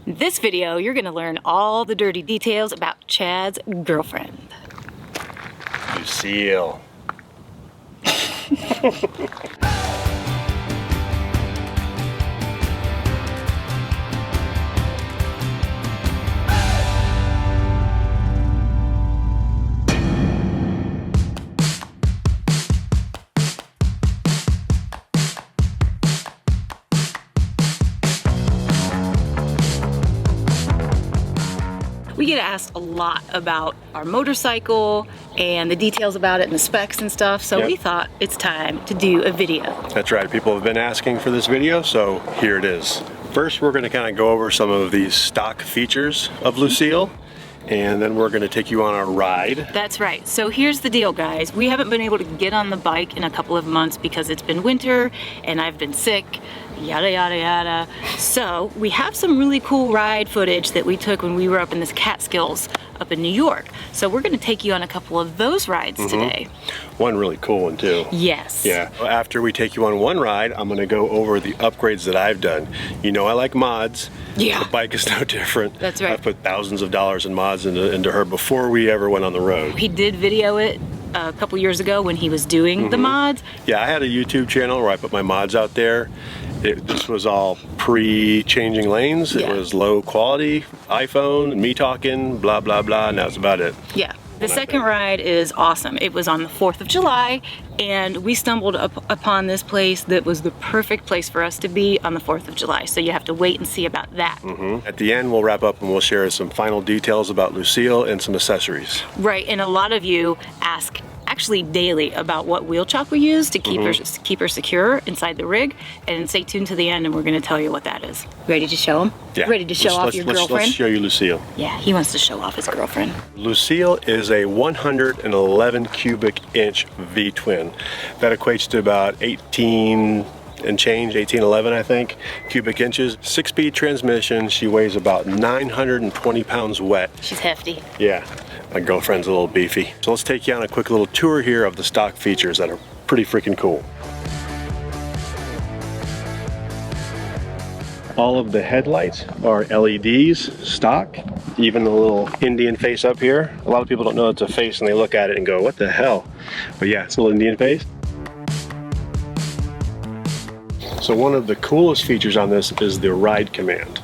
In this video, you're gonna learn all the dirty details about Chad's girlfriend. Lucille. We get asked a lot about our motorcycle and the details about it and the specs and stuff, so we thought it's time to do a video. That's right, people have been asking for this video, so here it is. First, we're gonna kind of go over some of these stock features of Lucille, and then we're gonna take you on a ride. That's right. So here's the deal, guys. We haven't been able to get on the bike in a couple of months because it's been winter and I've been sick, yada, yada, yada. So we have some really cool ride footage that we took when we were up in this Catskills up in New York. So we're gonna take you on a couple of those rides today. One really cool one too. Yes. Yeah. After we take you on one ride, I'm gonna go over the upgrades that I've done. You know I like mods. Yeah. The bike is no different. That's right. I've put thousands of dollars in mods into her before we ever went on the road. He did video it a couple years ago when he was doing the mods. Yeah, I had a YouTube channel where I put my mods out there. This was all pre-changing lanes. It was low quality, iPhone, and me talking, blah, blah, blah, and that's about it. Yeah. The second ride is awesome. It was on the 4th of July, and we stumbled upon this place that was the perfect place for us to be on the 4th of July. So you have to wait and see about that. At the end, we'll wrap up and we'll share some final details about Lucille and some accessories. Right, and a lot of you ask actually daily about what wheel chock we use to keep her secure inside the rig, and stay tuned to the end and we're going to tell you what that is. Ready to show him? Yeah. Ready to show off your girlfriend? Let's show you Lucille. Yeah, he wants to show off his girlfriend. Lucille is a 111 cubic inch V-twin. That equates to about 18 and change, 1811 I think, cubic inches. 6-speed transmission. She weighs about 920 pounds wet. She's hefty. Yeah. My girlfriend's a little beefy. So let's take you on a quick little tour here of the stock features that are pretty freaking cool. All of the headlights are LEDs, stock. Even the little Indian face up here. A lot of people don't know it's a face and they look at it and go, what the hell? But yeah, it's a little Indian face. So one of the coolest features on this is the ride command.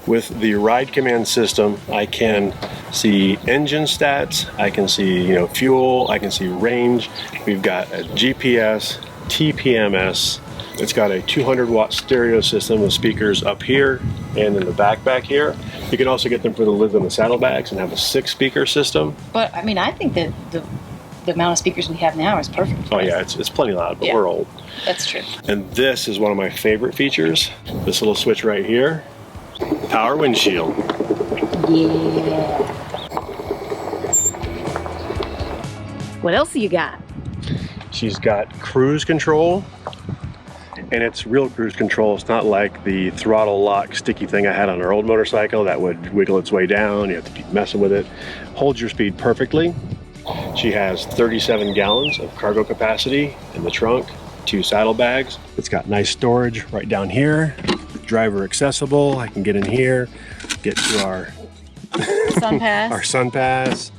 With the ride command system, I can see engine stats, I can see fuel, I can see range. We've got a GPS, TPMS. It's got a 200 watt stereo system with speakers up here and in the back here. You can also get them for the lids on the saddlebags and have a 6-speaker system. But I mean, I think that the amount of speakers we have now is perfect. Oh yeah, it's plenty loud, but we're old. That's true. And this is one of my favorite features. This little switch right here. Power windshield. Yeah. What else do you got? She's got cruise control, and it's real cruise control. It's not like the throttle lock sticky thing I had on our old motorcycle that would wiggle its way down. You have to keep messing with it. Holds your speed perfectly. She has 37 gallons of cargo capacity in the trunk, 2 saddlebags. It's got nice storage right down here. Driver accessible. I can get in here, get to our Sun pass. our sun pass.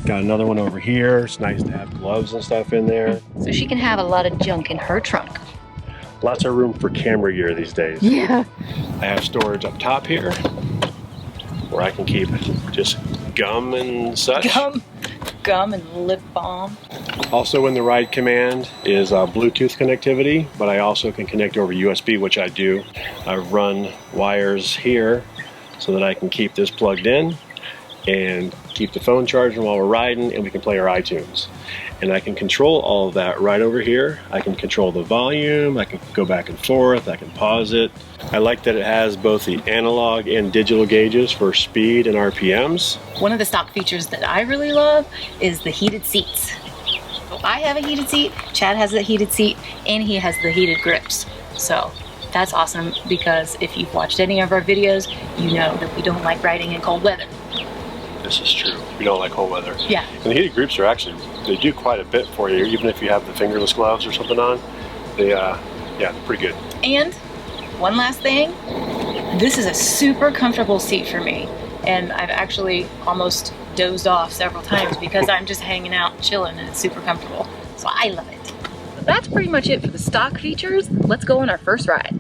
Got another one over here. It's nice to have gloves and stuff in there. So she can have a lot of junk in her trunk. Lots of room for camera gear these days. Yeah. I have storage up top here where I can keep just gum and such. Gum and lip balm. Also in the ride command is Bluetooth connectivity, but I also can connect over USB, which I do. I run wires here so that I can keep this plugged in and keep the phone charging while we're riding, and we can play our iTunes. And I can control all of that right over here. I can control the volume, I can go back and forth, I can pause it. I like that it has both the analog and digital gauges for speed and RPMs. One of the stock features that I really love is the heated seats. So I have a heated seat, Chad has a heated seat, and he has the heated grips. So that's awesome, because if you've watched any of our videos, you know that we don't like riding in cold weather. This is true. We don't like cold weather. Yeah. And the heated grips are actually, they do quite a bit for you, even if you have the fingerless gloves or something on. They, yeah, they're pretty good. And one last thing, This is a super comfortable seat for me, and I've actually almost dozed off several times because I'm just hanging out, chilling, and it's super comfortable. So I love it. That's pretty much it for the stock features. Let's go on our first ride.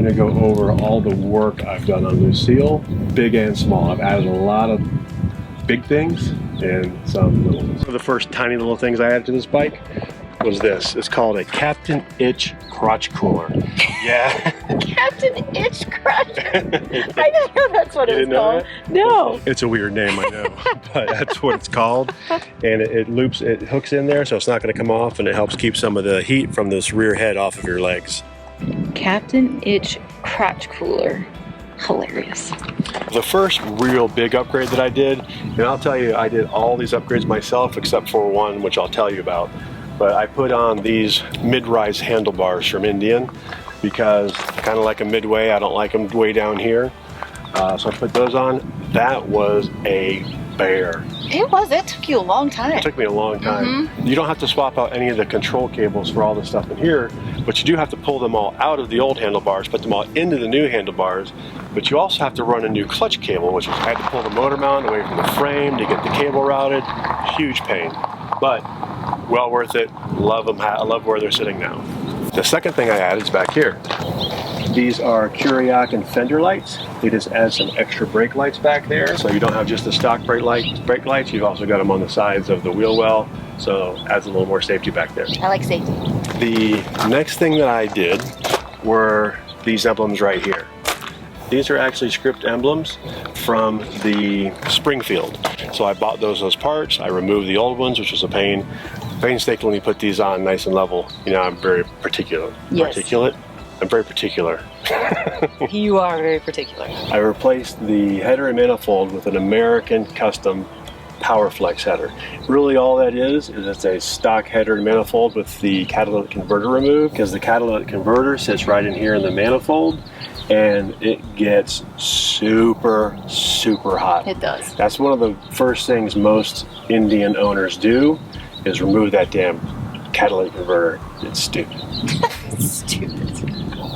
to go over all the work I've done on Lucille, big and small. I've added a lot of big things and some little ones. One of the first tiny little things I added to this bike was this. It's called a Captain Itch crotch cooler. Yeah. Captain Itch Crotch. I didn't know that's what it was called. No. It's a weird name, I know, but that's what it's called. And it loops, it hooks in there, so it's not going to come off, and it helps keep some of the heat from this rear head off of your legs. Captain Itch Crotch Cooler. Hilarious. The first real big upgrade that I did, and I'll tell you, I did all these upgrades myself except for one, which I'll tell you about. But I put on these mid-rise handlebars from Indian because kind of like a midway, I don't like them way down here. So I put those on. That was a bear. It was. It took you a long time. It took me a long time. You don't have to swap out any of the control cables for all the stuff in here, but you do have to pull them all out of the old handlebars, put them all into the new handlebars. But you also have to run a new clutch cable, which I had to pull the motor mount away from the frame to get the cable routed. Huge pain, but well worth it. Love them. I love where they're sitting now. The second thing I added is back here. These are Kuriak and fender lights. They just add some extra brake lights back there, so you don't have just the stock brake lights. You've also got them on the sides of the wheel well, so adds a little more safety back there. I like safety. The next thing that I did were these emblems right here. These are actually script emblems from the Springfield. So I bought those as parts. I removed the old ones, which was a pain. Painstakingly put these on nice and level. You know, I'm very particular. Yes. Articulate. I'm very particular. You are very particular. I replaced the header and manifold with an American custom PowerFlex header. Really all that is it's a stock header and manifold with the catalytic converter removed, because the catalytic converter sits right in here in the manifold and it gets super hot. It does. That's one of the first things most Indian owners do, is remove that damn catalytic converter. It's stupid. It's stupid.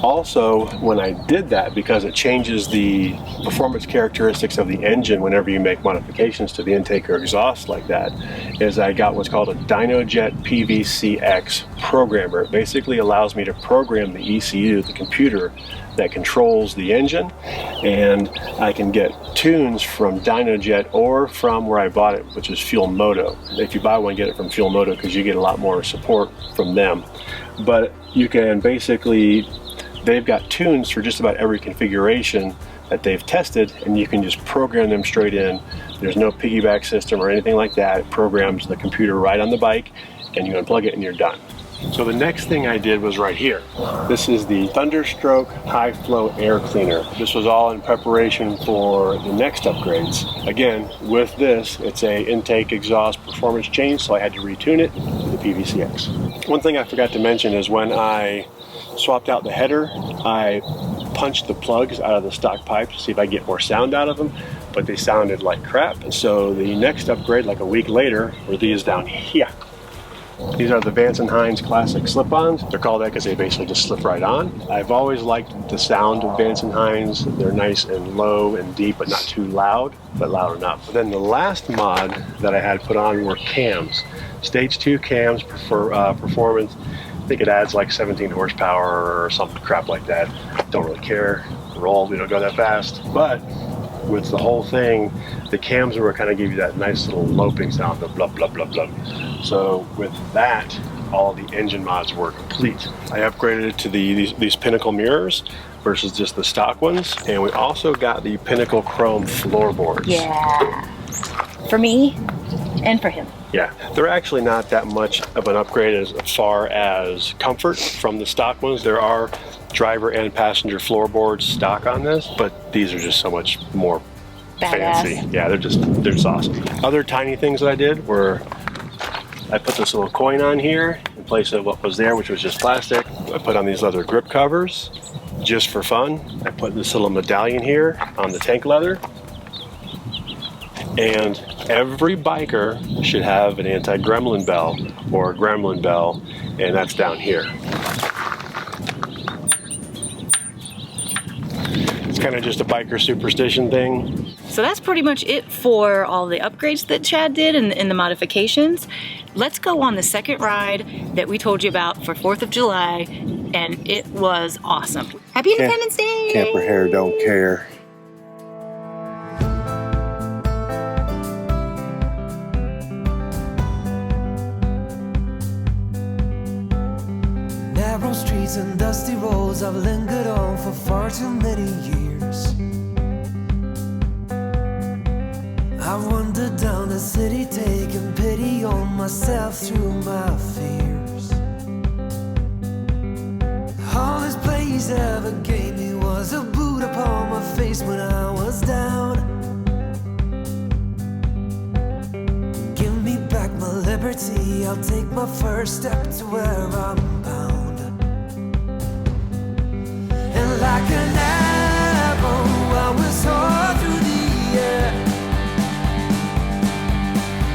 Also, when I did that, because it changes the performance characteristics of the engine whenever you make modifications to the intake or exhaust like that, is I got what's called a DynoJet PVCX programmer. It basically allows me to program the ECU, the computer that controls the engine, and I can get tunes from DynoJet or from where I bought it, which is Fuel Moto. If you buy one, get it from Fuel Moto because you get a lot more support from them. But you can basically, they've got tunes for just about every configuration that they've tested, and you can just program them straight in. There's no piggyback system or anything like that. It programs the computer right on the bike, and you unplug it and you're done. So the next thing I did was right here. This is the Thunderstroke High Flow Air Cleaner. This was all in preparation for the next upgrades. Again, with this, it's a intake exhaust performance change, so I had to retune it to the PVCX. One thing I forgot to mention is when I swapped out the header, I punched the plugs out of the stock pipes to see if I get more sound out of them, but they sounded like crap. So the next upgrade, like a week later, were these down here. These are the Vance & Hines Classic slip-ons. They're called that because they basically just slip right on. I've always liked the sound of Vance & Hines. They're nice and low and deep, but not too loud, but loud enough. But then the last mod that I had put on were cams. Stage 2 cams for performance. I think it adds like 17 horsepower or something crap like that. Don't really care. Roll, we don't go that fast. But with the whole thing, the cams were kind of give you that nice little loping sound, the blub, blub, blub, blub. So with that, all the engine mods were complete. I upgraded it to these Pinnacle mirrors versus just the stock ones. And we also got the Pinnacle Chrome floorboards. Yeah. For me and for him. Yeah, they're actually not that much of an upgrade as far as comfort from the stock ones. There are driver and passenger floorboards stock on this, but these are just so much more fancy. Yeah, they're just awesome. Other tiny things that I did were I put this little coin on here in place of what was there, which was just plastic. I put on these leather grip covers just for fun. I put this little medallion here on the tank leather. And every biker should have an anti-gremlin bell or a gremlin bell, and that's down here. It's kind of just a biker superstition thing. So that's pretty much it for all the upgrades that Chad did and the modifications. Let's go on the second ride that we told you about for 4th of July and it was awesome. Happy Independence Day! Camper hair don't care. Narrow streets and dusty roads I've lingered on for far too many years. I wandered down the city, taking pity on myself through my fears. All this place ever gave me was a boot upon my face when I was down. Give me back my liberty, I'll take my first step to where I'm bound. And like an arrow I will soar through the air.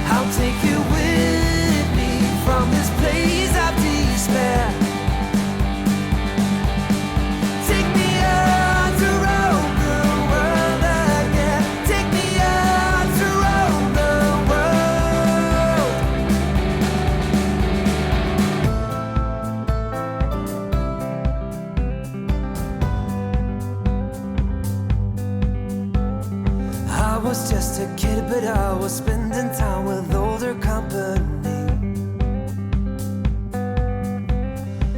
I'll take you with me from this place of despair. Take me out to roam the world again. Take me out to roam the world. I was just a kid, but I was spending time with older company.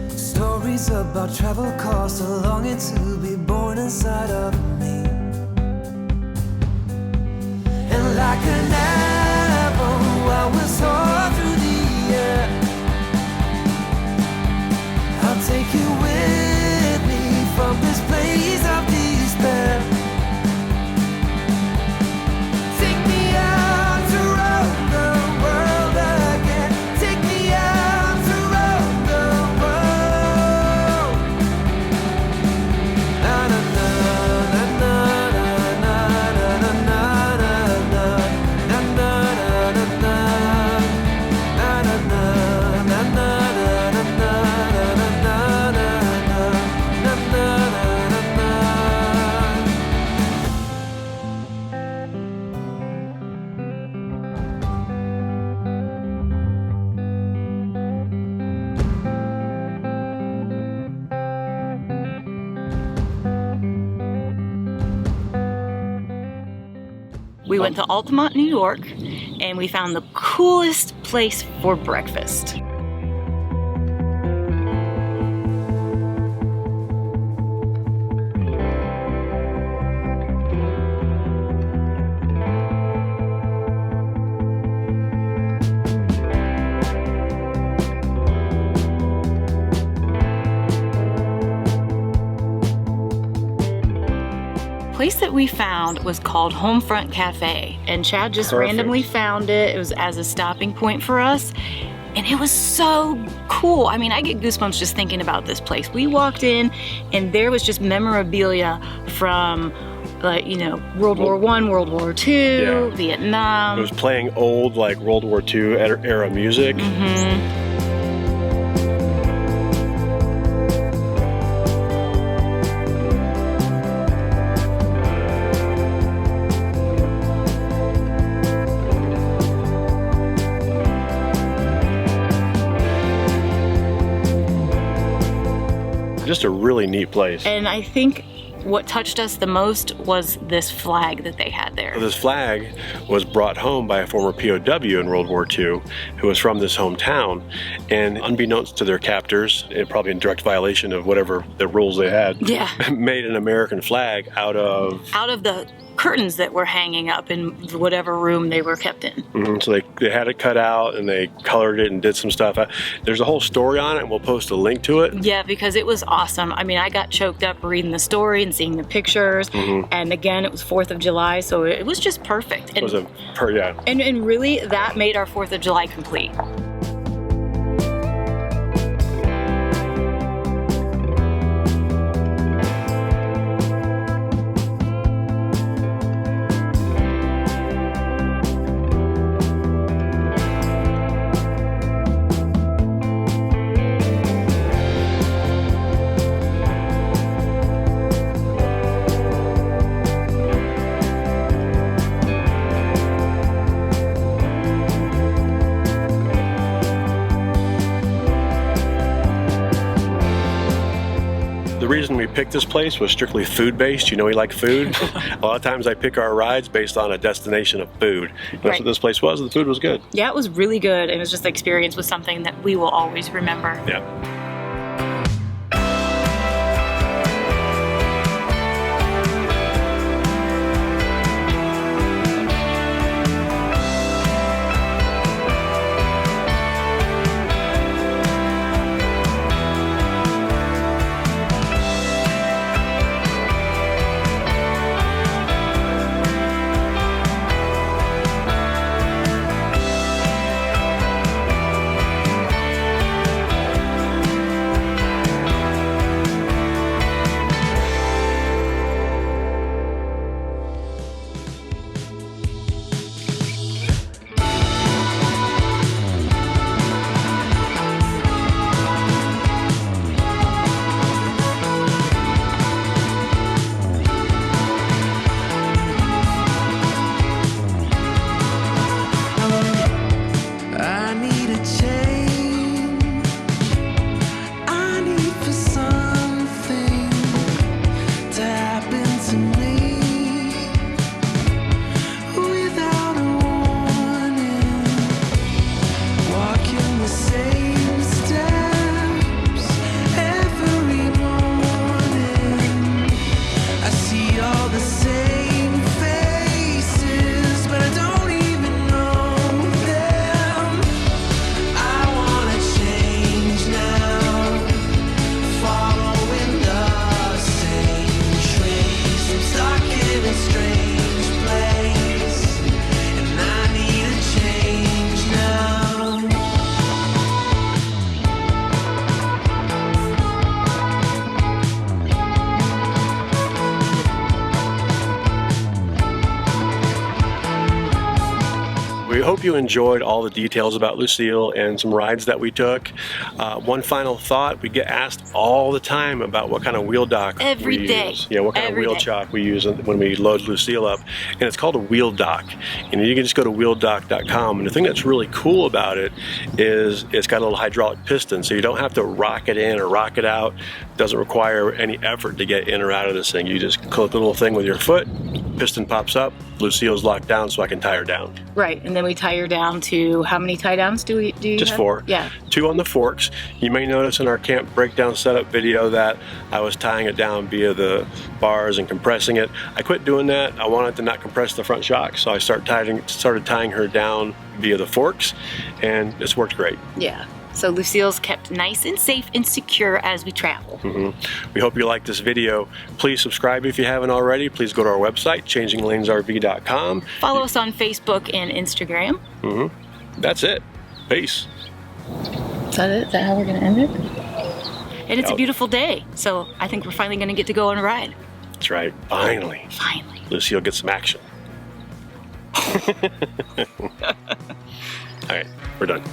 Stories about travel costs, a longing to be born inside of me. And like an arrow I will soar through the air. I'll take you with me from this place of despair. Take me out to roam the world again. Take me out to roam the world. Na na na na na na na na na na na na na na na We went to Altamont, New York, and we found the coolest place for breakfast. Place that we found was called Homefront Cafe, and Chad just randomly found it. It was as a stopping point for us, and it was so cool. I mean, I get goosebumps just thinking about this place. We walked in, and there was just memorabilia from, like, you know, World War I, World War II, Vietnam. It was playing old, like, World War II era music. Just a really neat place. And I think what touched us the most was this flag that they had there. This flag was brought home by a former POW in World War II who was from this hometown, and unbeknownst to their captors, and probably in direct violation of whatever the rules they had, made an American flag out of the curtains that were hanging up in whatever room they were kept in. So they had it cut out and they colored it and did some stuff. There's a whole story on it, and we'll post a link to it. Yeah, because it was awesome. I mean, I got choked up reading the story and seeing the pictures. And again, it was 4th of July, so it was just perfect. And, and really, that made our 4th of July complete. picked this place was strictly food-based. You know we like food. A lot of times I pick our rides based on a destination of food. That's Right. what this place was. The food was good. Yeah, it was really good. It was just the experience was something that we will always remember. Yeah. I need a change. I need for something to happen to me without a warning. Walking the same steps every morning. I see all the same faces, but I don't even know them. I wanna change now, following the same trace. I'm stuck in a strange place, and I need a change now. We hope you enjoyed all the details about Lucille and some rides that we took. One final thought, we get asked all the time about what kind of wheel dock Every we day. use. Yeah, what kind Every of wheel day. chock we use when we load Lucille up. And it's called a wheel dock. And you can just go to wheeldock.com. And the thing that's really cool about it is it's got a little hydraulic piston, so you don't have to rock it in or rock it out. It doesn't require any effort to get in or out of this thing. You just clip the little thing with your foot, piston pops up, Lucille's locked down so I can tie her down. Right, and then we tie her down to how many tie downs do you Just have? 4. Yeah. 2 on the forks. You may notice in our camp breakdown setup video that I was tying it down via the bars and compressing it. I quit doing that. I wanted to not compress the front shock, so I started tying her down via the forks, and it's worked great. Yeah. So Lucille's kept nice and safe and secure as we travel. We hope you like this video. Please subscribe if you haven't already. Please go to our website, changinglanesrv.com. Follow us on Facebook and Instagram. That's it. Peace. Is that it? Is that how we're gonna end it? And it's a beautiful day, so I think we're finally gonna get to go on a ride. That's right. Finally. Finally. Lucille gets some action. All right, we're done.